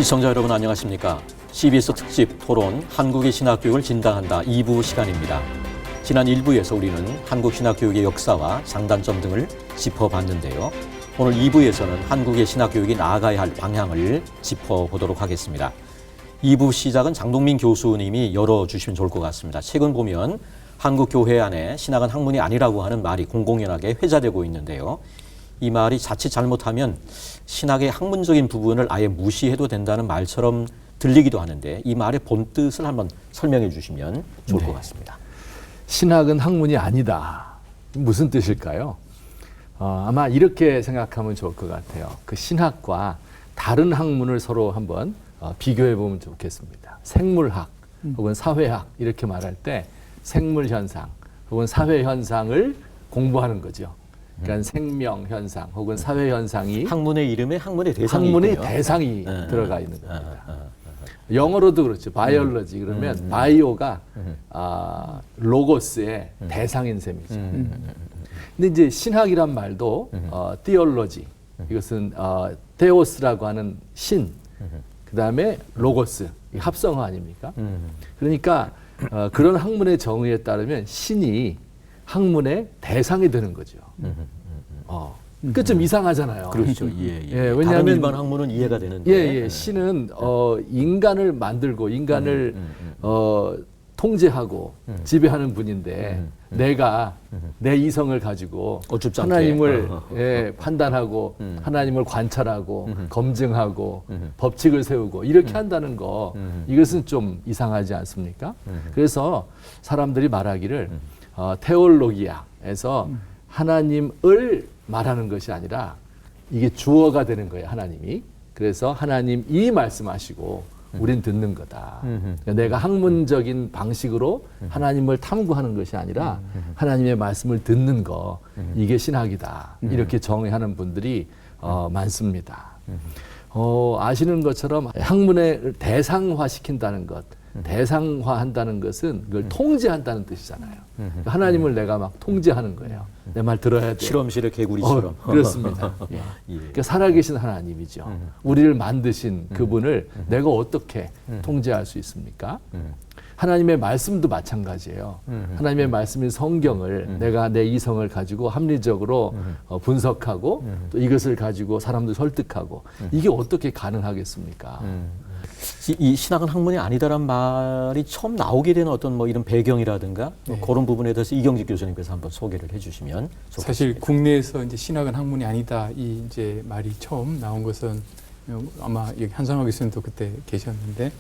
시청자 여러분 안녕하십니까? CBS 특집 토론 한국의 신학교육을 진단한다 2부 시간입니다. 지난 1부에서 우리는 한국 신학교육의 역사와 장단점 등을 짚어봤는데요. 오늘 2부에서는 한국의 신학교육이 나아가야 할 방향을 짚어보도록 하겠습니다. 2부 시작은 장동민 교수님이 열어주시면 좋을 것 같습니다. 최근 보면 한국 교회 안에 신학은 학문이 아니라고 하는 말이 공공연하게 회자되고 있는데요. 이 말이 자칫 잘못하면 신학의 학문적인 부분을 아예 무시해도 된다는 말처럼 들리기도 하는데 이 말의 본뜻을 한번 설명해 주시면 좋을 것 같습니다. 신학은 학문이 아니다. 무슨 뜻일까요? 아마 이렇게 생각하면 좋을 것 같아요. 그 신학과 다른 학문을 서로 한번 비교해 보면 좋겠습니다. 생물학 혹은 사회학 이렇게 말할 때 생물 현상 혹은 사회 현상을 공부하는 거죠. 그러니까 생명 현상 혹은 사회 현상이 학문의 이름에 학문의 대상이 학문의 있군요. 대상이 들어가 있는 겁니다. 영어로도 그렇죠. 바이올로지 그러면 바이오가 로고스의 대상인 셈이죠. 근데 이제 신학이란 말도 티올로지 이것은 테오스라고 하는 신 그다음에 로고스 합성어 아닙니까? 그러니까 그런 학문의 정의에 따르면 신이 학문의 대상이 되는 거죠. 그러니까 좀 이상하잖아요. 그렇죠. 왜냐하면 다른 일반 학문은 이해가 되는데. 신은 인간을 만들고 인간을 통제하고 지배하는 분인데 내가 내 이성을 가지고 하나님을 판단하고 하나님을 관찰하고 검증하고 법칙을 세우고 이렇게 한다는 거 이것은 좀 이상하지 않습니까? 그래서 사람들이 말하기를 테올로기아에서 하나님을 말하는 것이 아니라 이게 주어가 되는 거예요. 하나님이. 그래서 하나님이 말씀하시고 우린 듣는 거다. 그러니까 내가 학문적인 방식으로 하나님을 탐구하는 것이 아니라 하나님의 말씀을 듣는 거 이게 신학이다. 이렇게 정의하는 분들이 많습니다. 아시는 것처럼 학문을 대상화시킨다는 것 대상화한다는 것은 그걸 통제한다는 뜻이잖아요. 하나님을 내가 막 통제하는 거예요. 내 말 들어야 돼. 실험실의 개구리처럼. 그렇습니다. 그러니까 살아계신 하나님이죠. 우리를 만드신 그분을 내가 어떻게 통제할 수 있습니까? 하나님의 말씀도 마찬가지예요. 하나님의 말씀인 성경을 내가 내 이성을 가지고 합리적으로 분석하고 또 이것을 가지고 사람들 설득하고 이게 어떻게 가능하겠습니까? 이 신학은 학문이 아니다란 말이 처음 나오게 된 어떤 뭐 이런 배경이라든가 그런 부분에 대해서 이경직 교수님께서 한번 소개를 해주시면 좋겠습니다. 사실 국내에서 이제 신학은 학문이 아니다 이 이제 말이 처음 나온 것은 아마 여기 한상화 교수님도 그때 계셨는데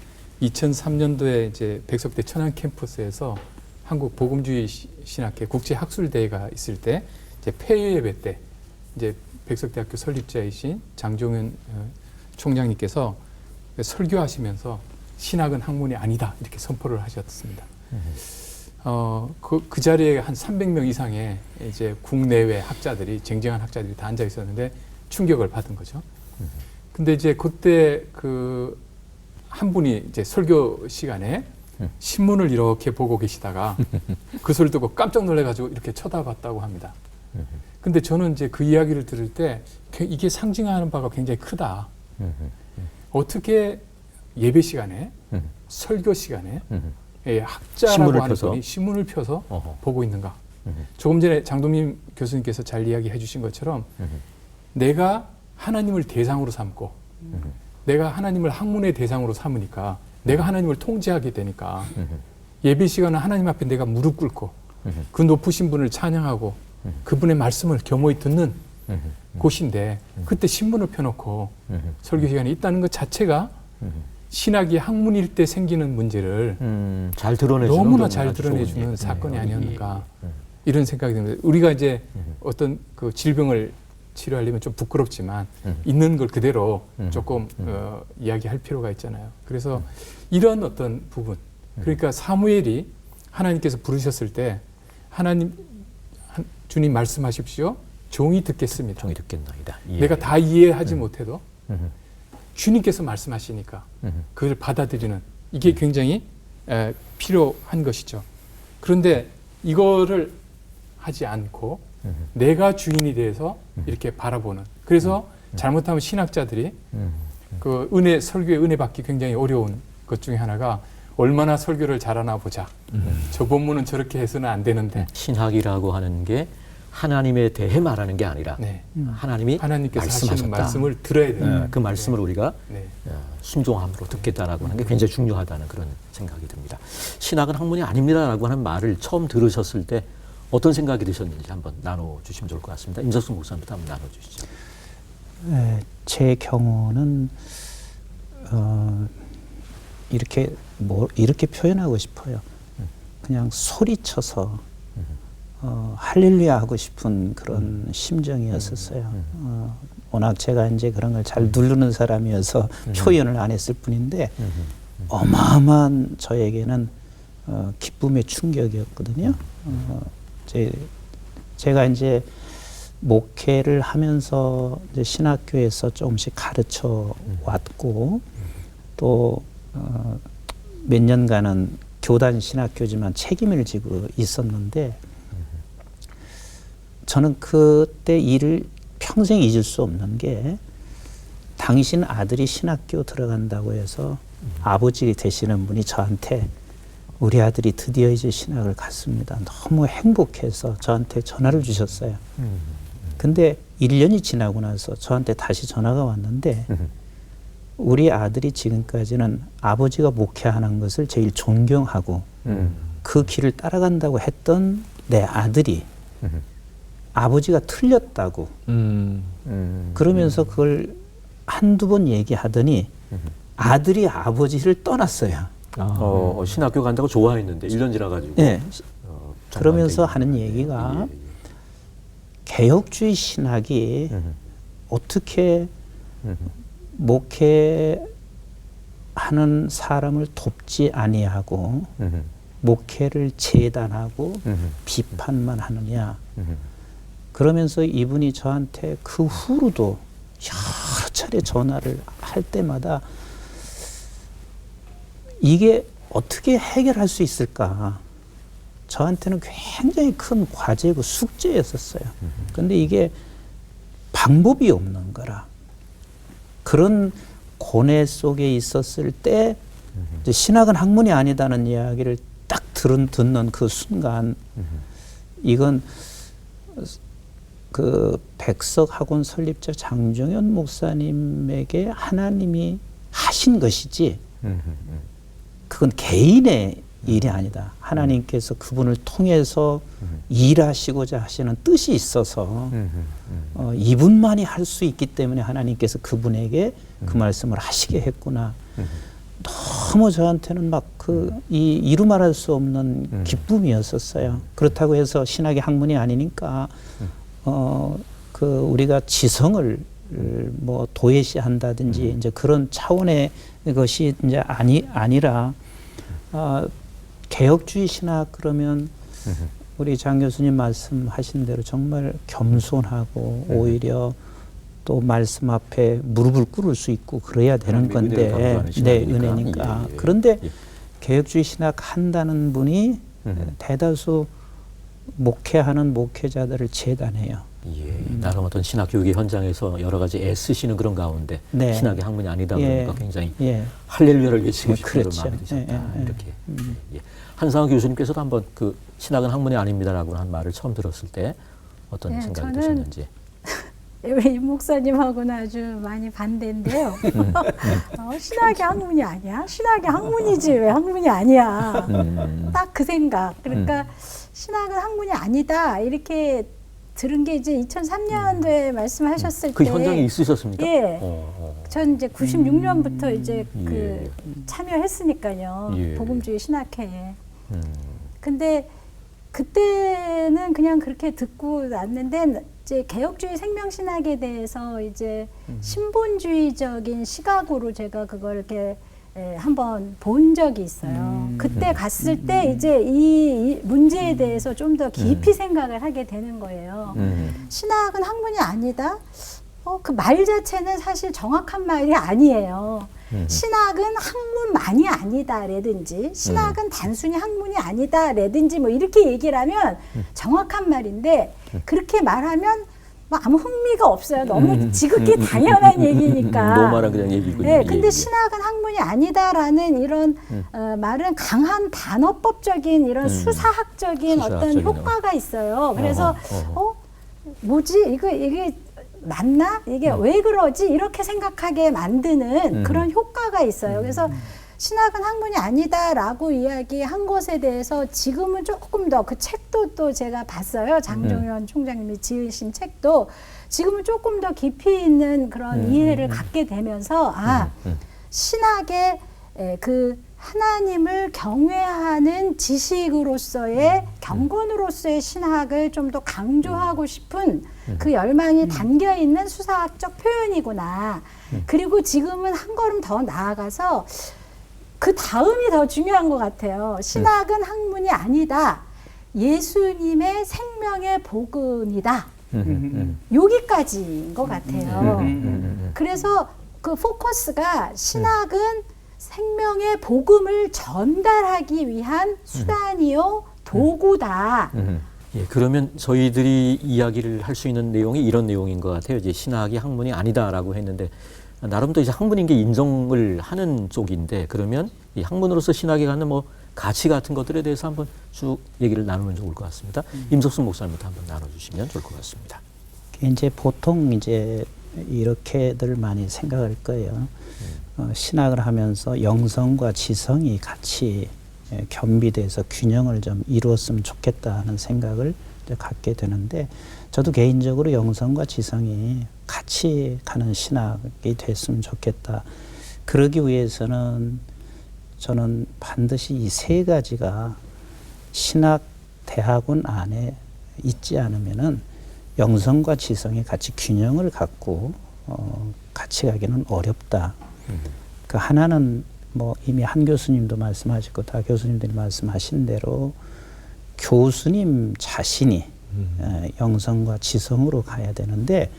2003년도에 이제 백석대 천안 캠퍼스에서 한국 복음주의 신학회 국제 학술 대회가 있을 때 이제 폐회 예배 때 이제 백석대학교 설립자이신 장종현 총장님께서 설교하시면서 신학은 학문이 아니다 이렇게 선포를 하셨습니다. 그 자리에 한 300명 이상의 이제 국내외 학자들이 쟁쟁한 학자들이 다 앉아 있었는데 충격을 받은 거죠. 근데 이제 그때 그 한 분이 이제 설교 시간에 신문을 이렇게 보고 계시다가 그 소리를 듣고 깜짝 놀래가지고 이렇게 쳐다봤다고 합니다. 근데 저는 이제 그 이야기를 들을 때 이게 상징하는 바가 굉장히 크다. 어떻게 예배 시간에 설교 시간에 학자라고 하는 분이 신문을 펴서 보고 있는가. 조금 전에 장동민 교수님께서 잘 이야기해 주신 것처럼 내가 하나님을 대상으로 삼고 내가 하나님을 학문의 대상으로 삼으니까 내가 하나님을 통제하게 되니까 예배 시간은 하나님 앞에 내가 무릎 꿇고 그 높으신 분을 찬양하고 그분의 말씀을 겸허히 듣는 곳인데 그때 신문을 펴놓고 설교 시간이 있다는 것 자체가 신학이 학문일 때 생기는 문제를 잘 드러내주는 너무나 잘 드러내주는 사건이 아니었는가 이런 생각이 듭니다. 우리가 이제 어떤 그 질병을 치료하려면 좀 부끄럽지만 있는 걸 그대로 조금 이야기할 필요가 있잖아요. 그래서 이런 어떤 부분 그러니까 사무엘이 하나님께서 부르셨을 때 하나님 주님 말씀하십시오. 종이 듣겠습니다. 종이 듣겠나이다. 내가 다 이해하지 못해도 주님께서 말씀하시니까 그걸 받아들이는 이게 굉장히 필요한 것이죠. 그런데 이거를 하지 않고 내가 주인이 돼서 이렇게 바라보는 그래서 잘못하면 신학자들이 그 은혜 설교의 은혜 받기 굉장히 어려운 것 중에 하나가 얼마나 설교를 잘하나 보자. 저 본문은 저렇게 해서는 안 되는데. 신학이라고 하는 게 하나님에 대해 말하는 게 아니라 네. 하나님이 하나님께서 하시는 말씀하셨다. 말씀을 들어야 돼요. 그 말씀을 우리가 네. 순종함으로 듣겠다라고 하는 게 굉장히 중요하다는 그런 생각이 듭니다. 신학은 학문이 아닙니다라고 하는 말을 처음 들으셨을 때 어떤 생각이 드셨는지 한번 나눠주시면 좋을 것 같습니다. 임석순 목사님부터 한번 나눠주시죠. 제 경우는 이렇게 표현하고 싶어요. 그냥 소리쳐서 할렐루야 하고 싶은 그런 심정이었었어요. 워낙 제가 이제 그런 걸 잘 누르는 사람이어서 표현을 안 했을 뿐인데 어마어마한 저에게는 기쁨의 충격이었거든요. 제가 이제 목회를 하면서 이제 신학교에서 조금씩 가르쳐 왔고 또 몇 년간은 교단 신학교지만 책임을 지고 있었는데 저는 그때 일을 평생 잊을 수 없는 게 당신 아들이 신학교 들어간다고 해서 아버지 되시는 분이 저한테 우리 아들이 드디어 이제 신학을 갔습니다. 너무 행복해서 저한테 전화를 주셨어요. 근데 1년이 지나고 나서 저한테 다시 전화가 왔는데 우리 아들이 지금까지는 아버지가 목회하는 것을 제일 존경하고 그 길을 따라간다고 했던 내 아들이 아버지가 틀렸다고 그러면서 그걸 한두 번 얘기하더니 아들이 아버지를 떠났어요. 신학교 간다고 좋아했는데 1년 지나가지고 네. 그러면서 하는 얘기가 개혁주의 신학이 어떻게 목회하는 사람을 돕지 아니하고 목회를 재단하고 비판만 하느냐. 그러면서 이분이 저한테 그 후로도 여러 차례 전화를 할 때마다 이게 어떻게 해결할 수 있을까? 저한테는 굉장히 큰 과제고 숙제였었어요. 근데 이게 방법이 없는 거라. 그런 고뇌 속에 있었을 때 이제 신학은 학문이 아니다는 이야기를 딱 듣는 그 순간 이건 그 백석학원 설립자 장종현 목사님에게 하나님이 하신 것이지 그건 개인의 일이 아니다. 하나님께서 그분을 통해서 일하시고자 하시는 뜻이 있어서 이분만이 할 수 있기 때문에 하나님께서 그분에게 그 말씀을 하시게 했구나. 너무 저한테는 막 이루 말할 수 없는 기쁨이었었어요. 그렇다고 해서 신학의 학문이 아니니까 우리가 지성을 뭐 도외시한다든지 이제 그런 차원의 것이 이제 아니라 개혁주의 신학 그러면 우리 장 교수님 말씀하신 대로 정말 겸손하고 오히려 또 말씀 앞에 무릎을 꿇을 수 있고 그래야 되는 건데 네, 은혜니까. 예. 그런데 개혁주의 신학 한다는 분이 대다수 목회하는 목회자들을 재단해요. 나름 어떤 신학 교육의 현장에서 여러 가지 애쓰시는 그런 가운데 네. 신학이 학문이 아니다 보니까 굉장히 예. 할렐루야를 외치고 싶은 그렇죠. 그런 마음이 드셨다. 예. 이렇게. 예. 한상원 교수님께서도 한번 그 신학은 학문이 아닙니다라고 한 말을 처음 들었을 때 어떤 생각이 드셨는지. 우리 임 목사님하고는 아주 많이 반대인데요. 신학이 학문이 아니야? 신학이 학문이지 왜 학문이 아니야? 딱 그 생각. 그러니까 신학은 학문이 아니다 이렇게 들은 게 이제 2003년도에 말씀하셨을 그 때 현장에 있으셨습니까? 예. 전 이제 96년부터 이제 참여했으니까요. 예. 복음주의 신학회에. 근데 그때는 그냥 그렇게 듣고 났는데 이제 개혁주의 생명신학에 대해서 이제 신본주의적인 시각으로 제가 그걸 이렇게 한번 본 적이 있어요. 그때 갔을 때 이제 이 문제에 대해서 좀 더 깊이 생각을 하게 되는 거예요. 신학은 학문이 아니다? 그 말 자체는 사실 정확한 말이 아니에요. 신학은 학문만이 아니다라든지 신학은 단순히 학문이 아니다라든지 뭐 이렇게 얘기를 하면 정확한 말인데 그렇게 말하면 뭐 아무 흥미가 없어요. 너무 지극히 당연한 얘기니까. 노말한 그냥 얘기군요. 네, 근데 예. 신학은 학문이 아니다라는 이런 말은 강한 단어법적인 이런 수사학적인 어떤 수사학적인 효과가 있어요. 그래서 어허. 뭐지 이게 맞나? 이게 왜 그러지? 이렇게 생각하게 만드는 그런 효과가 있어요. 그래서 신학은 학문이 아니다라고 이야기한 것에 대해서 지금은 조금 더 그 책도 또 제가 봤어요. 장종현 총장님이 지으신 책도 지금은 조금 더 깊이 있는 그런 이해를 갖게 되면서 신학의 그 하나님을 경외하는 지식으로서의 경건으로서의 신학을 좀 더 강조하고 싶은 그 열망이 담겨 있는 수사학적 표현이구나. 그리고 지금은 한 걸음 더 나아가서 그 다음이 더 중요한 것 같아요. 신학은 학문이 아니다. 예수님의 생명의 복음이다. 여기까지인 것 같아요. 그래서 그 포커스가 신학은 생명의 복음을 전달하기 위한 수단이요, 도구다. 예, 그러면 저희들이 이야기를 할 수 있는 내용이 이런 내용인 것 같아요. 이제 신학이 학문이 아니다라고 했는데 나름 또 이제 학문인 게 인정을 하는 쪽인데 그러면 이 학문으로서 신학이 갖는 뭐 가치 같은 것들에 대해서 한번 쭉 얘기를 나누면 좋을 것 같습니다. 임석순 목사님부터 한번 나눠주시면 좋을 것 같습니다. 이제 보통 이제 이렇게들 많이 생각할 거예요. 신학을 하면서 영성과 지성이 같이 겸비돼서 균형을 좀 이루었으면 좋겠다는 생각을 이제 갖게 되는데 저도 개인적으로 영성과 지성이 같이 가는 신학이 됐으면 좋겠다. 그러기 위해서는 저는 반드시 이 세 가지가 신학 대학원 안에 있지 않으면은 영성과 지성이 같이 균형을 갖고 같이 가기는 어렵다. 그 하나는 뭐 이미 한 교수님도 말씀하셨고 다 교수님들이 말씀하신 대로 교수님 자신이 영성과 지성으로 가야 되는데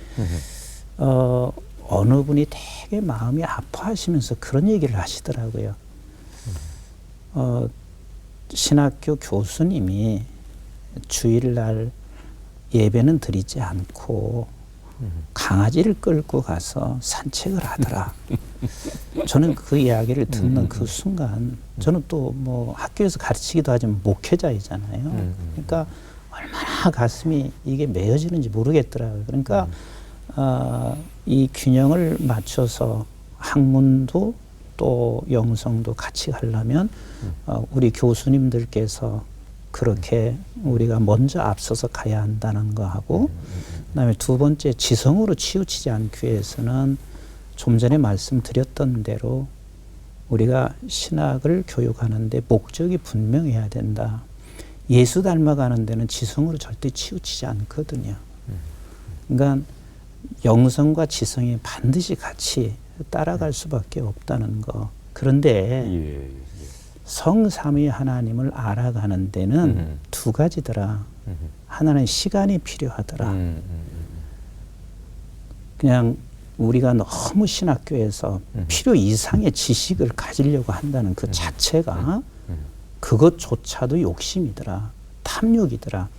어느 분이 되게 마음이 아파하시면서 그런 얘기를 하시더라고요. 신학교 교수님이 주일날 예배는 드리지 않고 강아지를 끌고 가서 산책을 하더라. 저는 그 이야기를 듣는 그 순간 저는 또 뭐 학교에서 가르치기도 하지만 목회자이잖아요. 그러니까 얼마나 가슴이 이게 메어지는지 모르겠더라고요. 그러니까 이 균형을 맞춰서 학문도 또 영성도 같이 가려면 우리 교수님들께서 그렇게 우리가 먼저 앞서서 가야 한다는 거하고 그다음에 두 번째 지성으로 치우치지 않기 위해서는 좀 전에 말씀드렸던 대로 우리가 신학을 교육하는데 목적이 분명해야 된다. 예수 닮아가는 데는 지성으로 절대 치우치지 않거든요. 그러니까 영성과 지성이 반드시 같이 따라갈 수밖에 없다는 거. 그런데 성삼위 하나님을 알아가는 데는 두 가지더라. 하나는 시간이 필요하더라. 그냥 우리가 너무 신학교에서 필요 이상의 지식을 가지려고 한다는 그 자체가 그것조차도 욕심이더라. 탐욕이더라.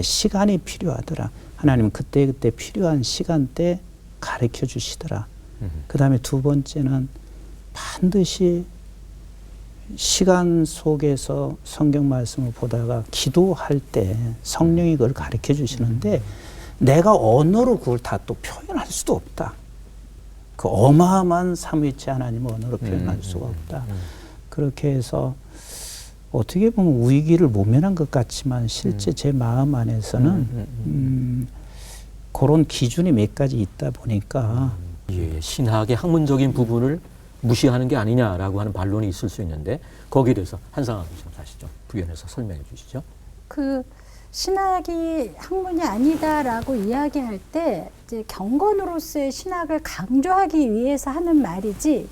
시간이 필요하더라. 하나님은 그때그때 필요한 시간대 가르쳐 주시더라. 그 다음에 두 번째는 반드시 시간 속에서 성경 말씀을 보다가 기도할 때 성령이 그걸 가르쳐 주시는데 내가 언어로 그걸 다 또 표현할 수도 없다. 그 어마어마한 삼위일체 하나님을 언어로 표현할 수가 없다. 그렇게 해서 어떻게 보면 위기를 모면한 것 같지만 실제 제 마음 안에서는 그런 기준이 몇 가지 있다 보니까 예, 신학의 학문적인 부분을 무시하는 게 아니냐라고 하는 반론이 있을 수 있는데 거기에 대해서 한상화 교수님 다시 좀 부연해서 설명해 주시죠. 그 신학이 학문이 아니다라고 이야기할 때 이제 경건으로서의 신학을 강조하기 위해서 하는 말이지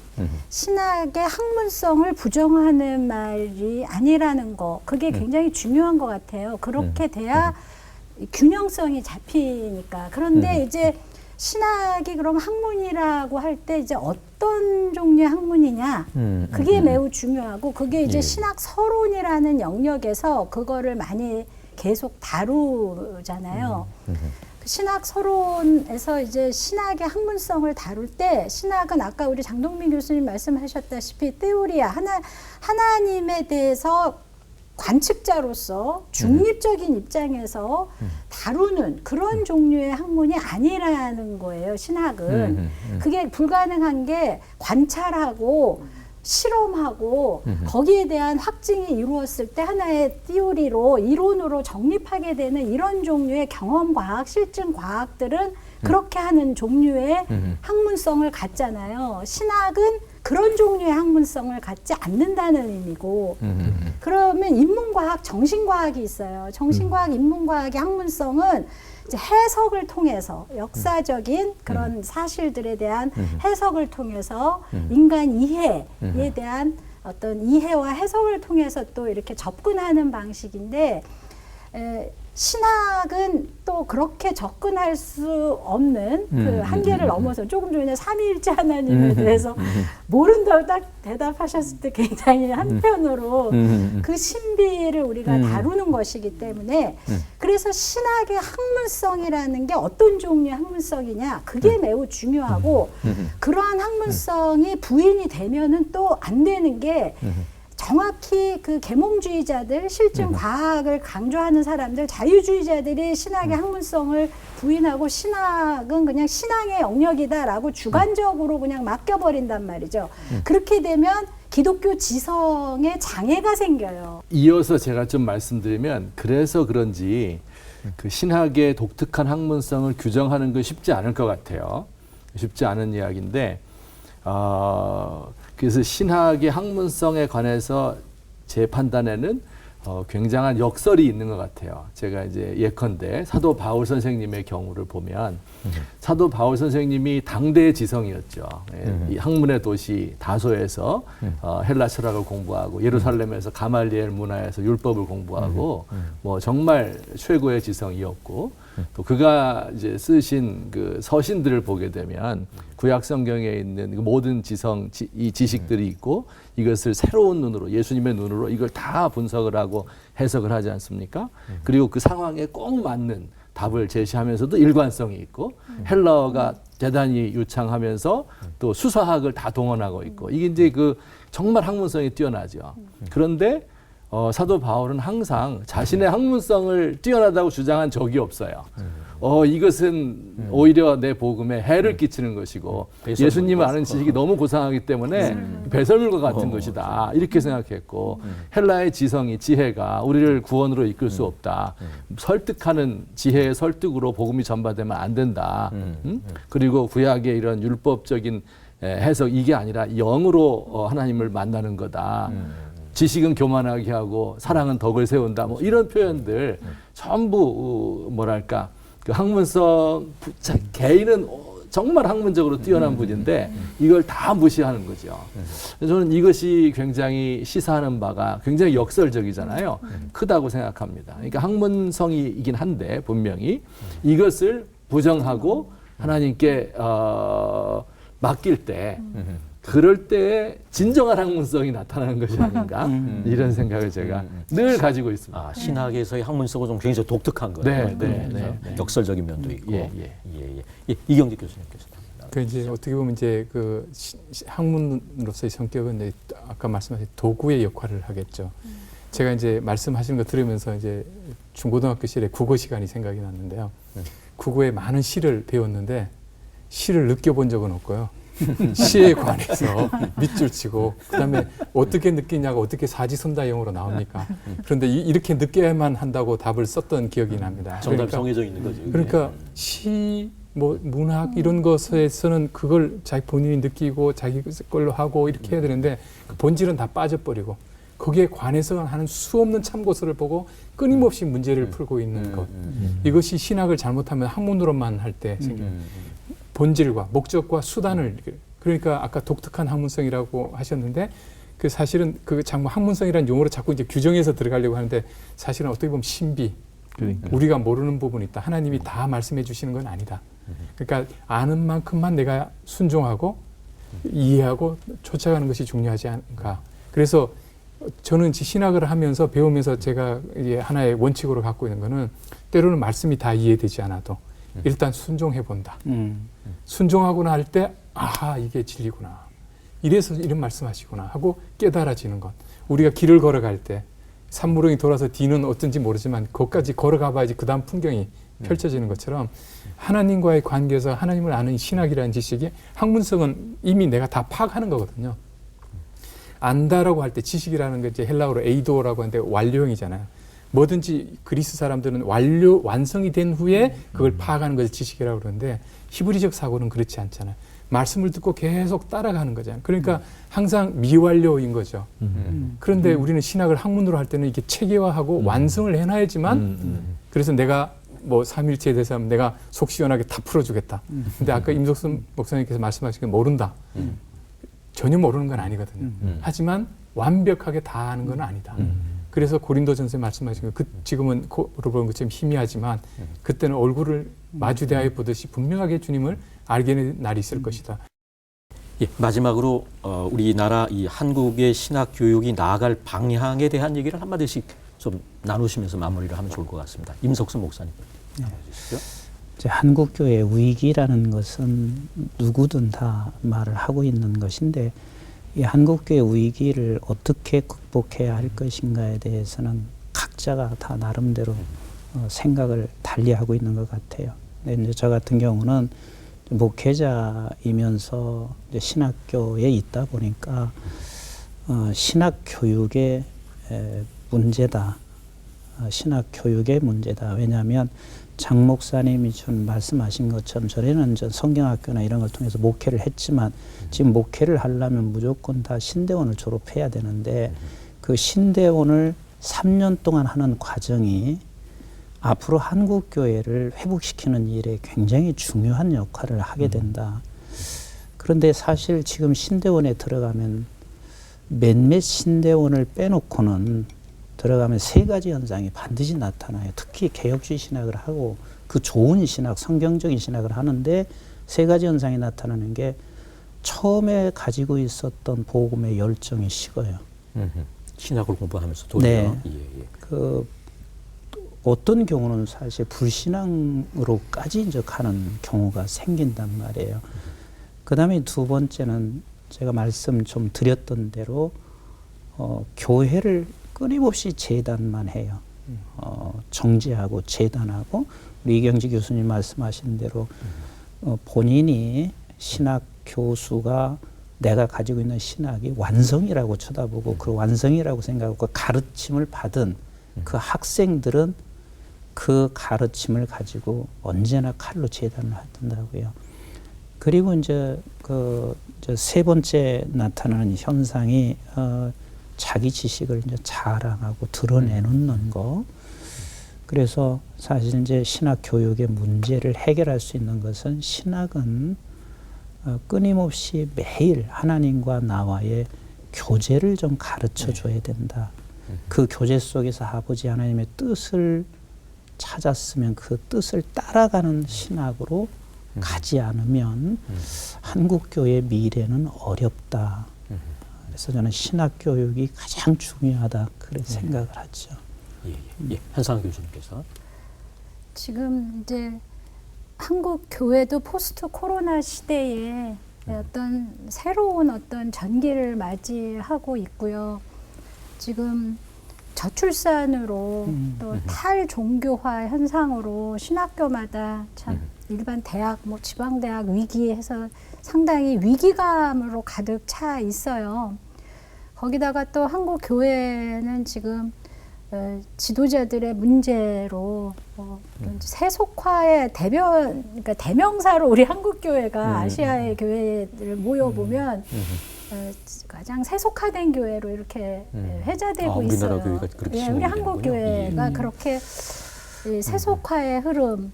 신학의 학문성을 부정하는 말이 아니라는 거 그게 굉장히 중요한 것 같아요. 그렇게 돼야 균형성이 잡히니까. 그런데 이제 신학이 그럼 학문이라고 할 때 이제 어떤 종류의 학문이냐 그게 매우 중요하고 그게 이제 신학 서론이라는 영역에서 그거를 많이 계속 다루잖아요. 그 신학 서론에서 이제 신학의 학문성을 다룰 때 신학은 아까 우리 장동민 교수님 말씀하셨다시피 테오리아 하나님에 대해서 관측자로서 중립적인 입장에서 다루는 그런 종류의 학문이 아니라는 거예요. 신학은 그게 불가능한 게 관찰하고 실험하고 거기에 대한 확증이 이루었을 때 하나의 티오리로 이론으로 정립하게 되는 이런 종류의 경험과학, 실증과학들은 그렇게 하는 종류의 학문성을 갖잖아요. 신학은 그런 종류의 학문성을 갖지 않는다는 의미고 그러면 인문과학, 정신과학이 있어요. 정신과학, 인문과학의 학문성은 이제 해석을 통해서 역사적인 그런 사실들에 대한 해석을 통해서 인간 이해에 대한 어떤 이해와 해석을 통해서 또 이렇게 접근하는 방식인데 신학은 또 그렇게 접근할 수 없는 그 한계를 넘어서 조금 전에 삼위일체 하나님에 대해서 모른다고 딱 대답하셨을 때 굉장히 한편으로 그 신비를 우리가 다루는 것이기 때문에 그래서 신학의 학문성이라는 게 어떤 종류의 학문성이냐 그게 매우 중요하고 그러한 학문성이 부인이 되면은 또 안 되는 게 정확히 그 계몽주의자들, 실증 과학을 강조하는 사람들, 자유주의자들이 신학의 학문성을 부인하고 신학은 그냥 신앙의 영역이다라고 주관적으로 그냥 맡겨버린단 말이죠. 그렇게 되면 기독교 지성에 장애가 생겨요. 이어서 제가 좀 말씀드리면 그래서 그런지 그 신학의 독특한 학문성을 규정하는 건 쉽지 않을 것 같아요. 쉽지 않은 이야기인데 그래서 신학의 학문성에 관해서 제 판단에는 굉장한 역설이 있는 것 같아요. 제가 이제 예컨대 사도 바울 선생님의 경우를 보면 사도 바울 선생님이 당대의 지성이었죠. 이 학문의 도시 다소에서 헬라 철학을 공부하고 예루살렘에서 가말리엘 문화에서 율법을 공부하고 뭐 정말 최고의 지성이었고 또 그가 이제 쓰신 그 서신들을 보게 되면 구약 성경에 있는 그 모든 이 지식들이 있고 이것을 새로운 눈으로 예수님의 눈으로 이걸 다 분석을 하고 해석을 하지 않습니까? 그리고 그 상황에 꼭 맞는 답을 제시하면서도 일관성이 있고 헬라어가 대단히 유창하면서 또 수사학을 다 동원하고 있고 이게 이제 그 정말 학문성이 뛰어나죠. 그런데 사도 바울은 항상 자신의 학문성을 뛰어나다고 주장한 적이 없어요. 이것은 오히려 내 복음에 해를 끼치는 것이고 예수님을 아는 지식이 너무 고상하기 때문에 배설물과 같은 것이다. 이렇게 생각했고 헬라의 지성이 지혜가 우리를 구원으로 이끌 수 없다. 설득하는 지혜의 설득으로 복음이 전파되면 안 된다. 그리고 구약의 이런 율법적인 해석 이게 아니라 영으로 하나님을 만나는 거다. 지식은 교만하게 하고 사랑은 덕을 세운다. 뭐 이런 표현들 전부 뭐랄까 그 학문성 개인은 정말 학문적으로 뛰어난 분인데 이걸 다 무시하는 거죠. 저는 이것이 굉장히 시사하는 바가 굉장히 역설적이잖아요. 크다고 생각합니다. 그러니까 학문성이긴 한데 분명히 이것을 부정하고 하나님께 맡길 때 그럴 때 진정한 학문성이 나타나는 것이 아닌가 이런 생각을 제가 늘 가지고 있습니다. 신학에서의 학문성은 좀 굉장히 독특한 거예요. 네. 역설적인 면도 있고. 예. 이경직 교수님께서. 그 이제 어떻게 보면 이제 그 학문으로서의 성격은 이제 아까 말씀하신 도구의 역할을 하겠죠. 제가 이제 말씀하시는 거 들으면서 이제 중고등학교 시절에 국어 시간이 생각이 났는데요. 국어에 많은 시를 배웠는데 시를 느껴본 적은 없고요. 시에 관해서 밑줄 치고 그다음에 어떻게 느끼냐고 어떻게 사지선다형으로 나옵니까? 그런데 이렇게 느껴야만 한다고 답을 썼던 기억이 납니다. 정답이 정해져 있는 거죠. 그러니까 시, 뭐 문학 이런 것에서는 그걸 자기 본인이 느끼고 자기 걸로 하고 이렇게 해야 되는데 그 본질은 다 빠져버리고 거기에 관해서 하는 수없는 참고서를 보고 끊임없이 문제를 풀고 있는 것. 이것이 신학을 잘못하면 학문으로만 할 때 생겨요. 본질과 목적과 수단을 그러니까 아까 독특한 학문성이라고 하셨는데 그 사실은 그 장모 학문성이라는 용어로 자꾸 이제 규정해서 들어가려고 하는데 사실은 어떻게 보면 신비 우리가 모르는 부분이 있다. 하나님이 다 말씀해 주시는 건 아니다. 그러니까 아는 만큼만 내가 순종하고 이해하고 쫓아가는 것이 중요하지 않은가. 그래서 저는 신학을 하면서 배우면서 제가 이제 하나의 원칙으로 갖고 있는 거는 때로는 말씀이 다 이해되지 않아도 일단 순종해 본다. 순종하고 날 때 아하 이게 진리구나. 이래서 이런 말씀하시구나 하고 깨달아지는 것. 우리가 길을 걸어갈 때 산무릉이 돌아서 뒤는 어떤지 모르지만 거기까지 걸어가 봐야지 그 다음 풍경이 펼쳐지는 것처럼 하나님과의 관계에서 하나님을 아는 신학이라는 지식이 학문성은 이미 내가 다 파악하는 거거든요. 안다라고 할 때 지식이라는 게 이제 헬라어로 에이도라고 하는데 완료형이잖아요. 뭐든지 그리스 사람들은 완성이 된 후에 그걸 파악하는 것을 지식이라고 그러는데 히브리적 사고는 그렇지 않잖아요. 말씀을 듣고 계속 따라가는 거잖아요. 그러니까 항상 미완료인 거죠. 그런데 우리는 신학을 학문으로 할 때는 이게 체계화하고 완성을 해놔야지만 그래서 내가 뭐 삼일체에 대해서 하면 내가 속 시원하게 다 풀어주겠다. 근데 아까 임석순 목사님께서 말씀하신 게 모른다. 전혀 모르는 건 아니거든요. 하지만 완벽하게 다 아는 건 아니다. 그래서 고린도전서에 말씀하신 거 지금은 코로 보는 것처럼 희미하지만 그때는 얼굴을 마주대하여 보듯이 분명하게 주님을 알게 된 날이 있을 것이다. 예, 마지막으로 우리나라 이 한국의 신학 교육이 나아갈 방향에 대한 얘기를 한마디씩 좀 나누시면서 마무리를 하면 좋을 것 같습니다. 임석순 목사님. 해주시죠. 이제 한국 교회의 위기라는 것은 누구든 다 말을 하고 있는 것인데 이 한국 교회 위기를 어떻게 극복해야 할 것인가에 대해서는 각자가 다 나름대로 생각을 달리하고 있는 것 같아요. 근데 이제 저 같은 경우는 목회자이면서 이제 신학교에 있다 보니까 신학 교육의 문제다. 신학 교육의 문제다. 왜냐하면 장 목사님이 좀 말씀하신 것처럼 전에는 성경학교나 이런 걸 통해서 목회를 했지만 지금 목회를 하려면 무조건 다 신대원을 졸업해야 되는데 그 신대원을 3년 동안 하는 과정이 앞으로 한국 교회를 회복시키는 일에 굉장히 중요한 역할을 하게 된다. 그런데 사실 지금 신대원에 들어가면 몇몇 신대원을 빼놓고는 들어가면 세 가지 현상이 반드시 나타나요. 특히 개혁주의 신학을 하고 그 좋은 신학, 성경적인 신학을 하는데 세 가지 현상이 나타나는 게 처음에 가지고 있었던 복음의 열정이 식어요. 신학을 공부하면서 도리어. 네. 예, 예. 그 어떤 경우는 사실 불신앙으로까지 이제 가는 경우가 생긴단 말이에요. 그 다음에 두 번째는 제가 말씀 좀 드렸던 대로 교회를 끊임없이 재단만 해요. 정제하고 재단하고 우리 이경지 교수님 말씀하신 대로 본인이 신학 교수가 내가 가지고 있는 신학이 완성이라고 쳐다보고 그 완성이라고 생각하고 가르침을 받은 그 학생들은 그 가르침을 가지고 언제나 칼로 재단을 하던다고요. 그리고 이제 세 번째 나타나는 현상이 자기 지식을 이제 자랑하고 드러내놓는 거. 그래서 사실 이제 신학 교육의 문제를 해결할 수 있는 것은 신학은 끊임없이 매일 하나님과 나와의 교제를 좀 가르쳐 줘야 된다. 그 교제 속에서 아버지 하나님의 뜻을 찾았으면 그 뜻을 따라가는 신학으로 가지 않으면 한국 교회의 미래는 어렵다. 그래서 저는 신학 교육이 가장 중요하다 그렇게 생각을 하죠. 예, 예. 한상훈 교수님께서 지금 이제 한국 교회도 포스트 코로나 시대에 어떤 새로운 어떤 전기를 맞이하고 있고요. 지금 저출산으로 또 탈종교화 현상으로 신학교마다 참 일반 대학, 뭐 지방대학 위기에서 상당히 위기감으로 가득 차 있어요. 거기다가 또 한국 교회는 지금 지도자들의 문제로 세속화의 그러니까 대명사로 우리 한국 교회가 아시아의 교회를 모여보면 가장 세속화된 교회로 이렇게 회자되고 우리나라 있어요. 교회가 그렇게 예, 우리 한국 교회가 그렇게 세속화의 흐름,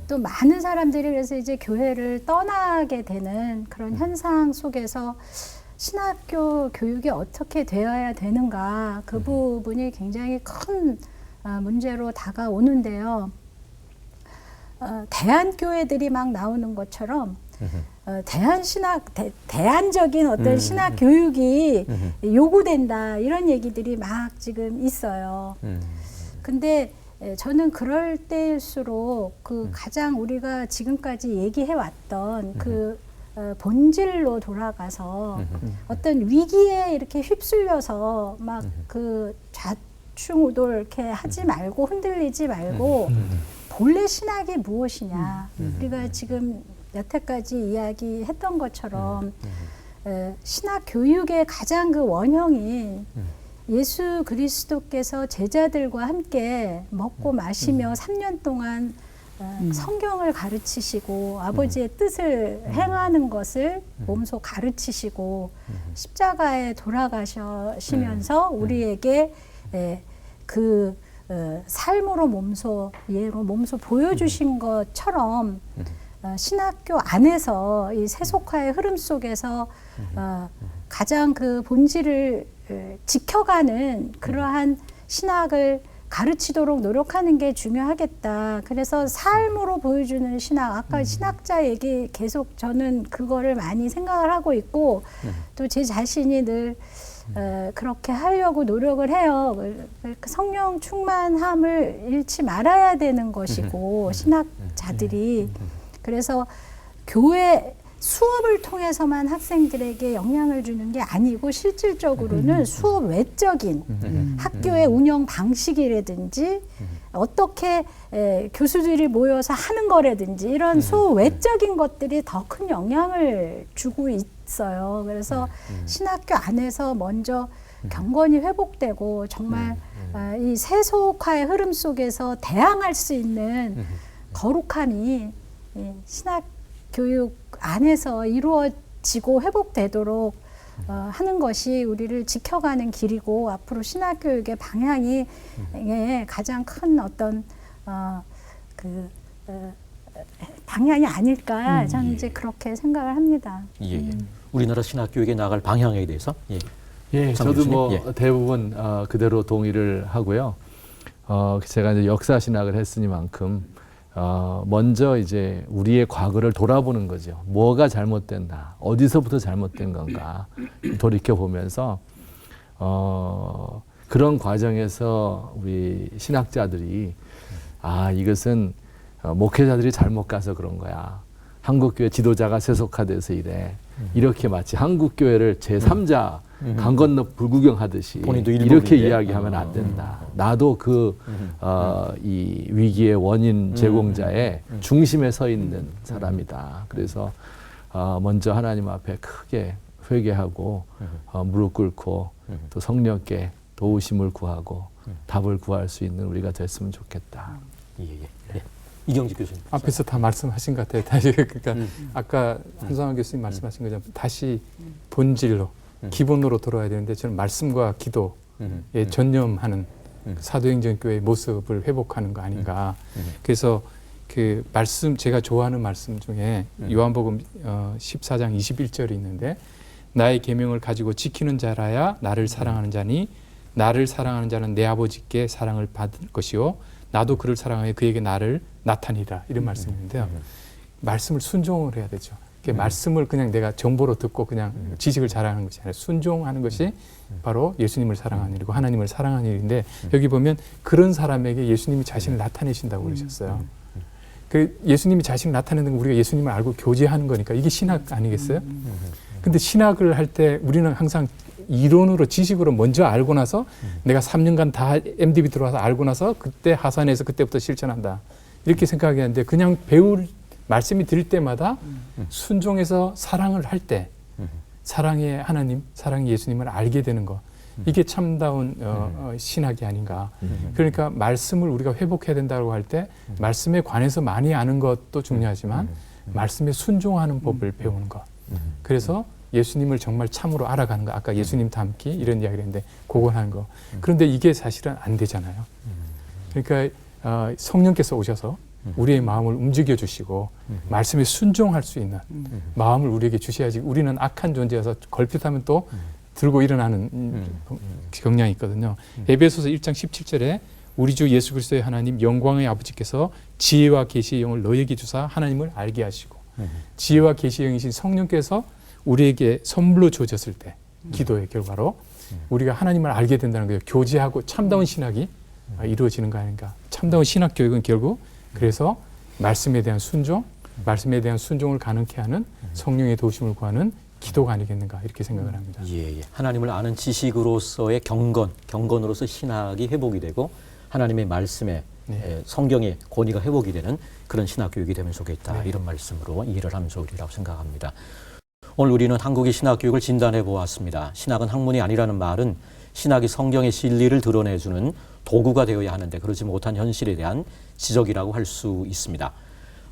또 많은 사람들이 그래서 이제 교회를 떠나게 되는 그런 현상 속에서 신학교 교육이 어떻게 되어야 되는가 그 부분이 굉장히 큰 문제로 다가오는데요. 대안교회들이 막 나오는 것처럼 대안적인 어떤 신학 교육이 요구된다 이런 얘기들이 막 지금 있어요. 근데 저는 그럴 때일수록 그 가장 우리가 지금까지 얘기해 왔던 그 본질로 돌아가서 어떤 위기에 이렇게 휩쓸려서 막 그 좌충우돌 이렇게 하지 말고 흔들리지 말고 본래 신학이 무엇이냐. 우리가 지금 여태까지 이야기했던 것처럼 신학 교육의 가장 그 원형인 예수 그리스도께서 제자들과 함께 먹고 마시며 3년 동안 성경을 가르치시고 아버지의 뜻을 행하는 것을 몸소 가르치시고 십자가에 돌아가시면서 우리에게 그 삶으로 몸소 예로 몸소 보여주신 것처럼 신학교 안에서 이 세속화의 흐름 속에서 가장 그 본질을 지켜가는 그러한 신학을 가르치도록 노력하는 게 중요하겠다. 그래서 삶으로 보여주는 신학, 아까 신학자 얘기 계속 저는 그거를 많이 생각을 하고 있고 또 제 자신이 늘 그렇게 하려고 노력을 해요. 성령 충만함을 잃지 말아야 되는 것이고 신학자들이 그래서 교회 수업을 통해서만 학생들에게 영향을 주는 게 아니고 실질적으로는 수업 외적인 학교의 운영 방식이라든지 어떻게 교수들이 모여서 하는 거라든지 이런 수업 외적인 것들이 더 큰 영향을 주고 있어요. 그래서 신학교 안에서 먼저 경건이 회복되고 정말 이 세속화의 흐름 속에서 대항할 수 있는 거룩함이 신학 교육 안에서 이루어지고 회복되도록 하는 것이 우리를 지켜가는 길이고 앞으로 신학교육의 방향이 가장 큰 어떤 방향이 아닐까 저는 이제 그렇게 생각을 합니다. 예. 우리나라 신학교육에 나갈 방향에 대해서 예, 장 저도 교수님, 뭐 예. 대부분 그대로 동의를 하고요. 제가 이제 역사 신학을 했으니만큼 먼저 이제 우리의 과거를 돌아보는 거죠. 뭐가 잘못된다, 어디서부터 잘못된 건가 돌이켜 보면서 그런 과정에서 우리 신학자들이 이것은 목회자들이 잘못 가서 그런 거야. 한국교회 지도자가 세속화돼서 이래. 이렇게 마치 한국교회를 제3자 강 건너 불구경하듯이 본인도 이렇게 일본인데? 이야기하면 안 된다. 나도 이 위기의 원인 제공자의 중심에 서 있는 사람이다. 그래서 먼저 하나님 앞에 크게 회개하고 무릎 꿇고 또 성령께 도우심을 구하고 답을 구할 수 있는 우리가 됐으면 좋겠다. 예. 이경직 교수님. 앞에서 다 말씀하신 것 같아요. 다시 그러니까 아까 한성환 교수님 말씀하신 것처럼 다시 본질로 기본으로 돌아와야 되는데 저는 말씀과 기도에 전념하는 사도행전 교회의 모습을 회복하는 거 아닌가. 그래서 그 말씀 제가 좋아하는 말씀 중에 요한복음 14장 21절이 있는데 나의 계명을 가지고 지키는 자라야 나를 사랑하는 자니 나를 사랑하는 자는 내 아버지께 사랑을 받을 것이요 나도 그를 사랑하여 그에게 나를 나타내리라 이런 말씀인데요. 말씀을 순종을 해야 되죠. 말씀을 그냥 내가 정보로 듣고 그냥 지식을 자랑하는 것이 아니라 순종하는 것이 바로 예수님을 사랑하는 일이고 하나님을 사랑하는 일인데 여기 보면 그런 사람에게 예수님이 자신을 나타내신다고 그러셨어요. 그 예수님이 자신을 나타내는 건 우리가 예수님을 알고 교제하는 거니까 이게 신학 아니겠어요? 근데 신학을 할 때 우리는 항상 이론으로 지식으로 먼저 알고 나서 내가 3년간 다 MDB 들어와서 알고 나서 그때 하산해서 그때부터 실천한다. 이렇게 생각하는데 그냥 배울 말씀이 들을 때마다 순종해서 사랑을 할 때 사랑의 하나님, 사랑의 예수님을 알게 되는 거. 이게 참다운 신학이 아닌가. 그러니까 말씀을 우리가 회복해야 된다고 할 때 말씀에 관해서 많이 아는 것도 중요하지만 말씀에 순종하는 법을 배우는 것. 그래서 예수님을 정말 참으로 알아가는 거. 아까 예수님 닮기 이런 이야기를 했는데 그걸 하는 거. 그런데 이게 사실은 안 되잖아요. 그러니까 성령께서 오셔서 우리의 마음을 움직여 주시고 말씀에 순종할 수 있는 마음을 우리에게 주셔야지 우리는 악한 존재여서 걸핏하면 또 들고 일어나는 경향이 있거든요. 에베소서 1장 17절에 우리 주 예수 그리스도의 하나님 영광의 아버지께서 지혜와 계시의 영을 너에게 주사 하나님을 알게 하시고 지혜와 계시의 영이신 성령께서 우리에게 선물로 주어졌을 때 기도의 결과로 우리가 하나님을 알게 된다는 거예요. 교제하고 참다운 신학이 이루어지는 거 아닌가. 참다운 신학 교육은 결국 그래서 말씀에 대한 순종, 말씀에 대한 순종을 가능케 하는 성령의 도우심을 구하는 기도가 아니겠는가 이렇게 생각을 합니다. 예. 하나님을 아는 지식으로서의 경건으로서 신학이 회복이 되고 하나님의 말씀에 성경의 권위가 회복이 되는 그런 신학 교육이 되면 좋겠다. 이런 말씀으로 이해를 하면 좋으리라고 생각합니다. 오늘 우리는 한국의 신학 교육을 진단해 보았습니다. 신학은 학문이 아니라는 말은 신학이 성경의 진리를 드러내주는 도구가 되어야 하는데 그러지 못한 현실에 대한 지적이라고 할 수 있습니다.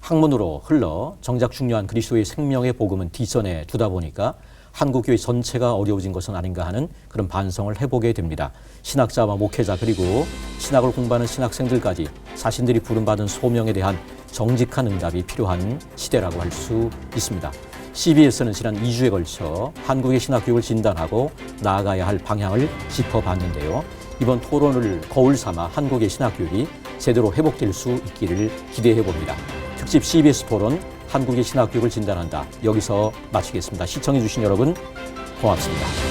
학문으로 흘러 정작 중요한 그리스도의 생명의 복음은 뒷전에 두다 보니까 한국교회 전체가 어려워진 것은 아닌가 하는 그런 반성을 해보게 됩니다. 신학자와 목회자 그리고 신학을 공부하는 신학생들까지 자신들이 부름받은 소명에 대한 정직한 응답이 필요한 시대라고 할 수 있습니다. CBS는 지난 2주에 걸쳐 한국의 신학교육을 진단하고 나아가야 할 방향을 짚어봤는데요. 이번 토론을 거울 삼아 한국의 신학교육이 제대로 회복될 수 있기를 기대해 봅니다. 특집 CBS 토론 한국의 신학교육을 진단한다. 여기서 마치겠습니다. 시청해 주신 여러분 고맙습니다.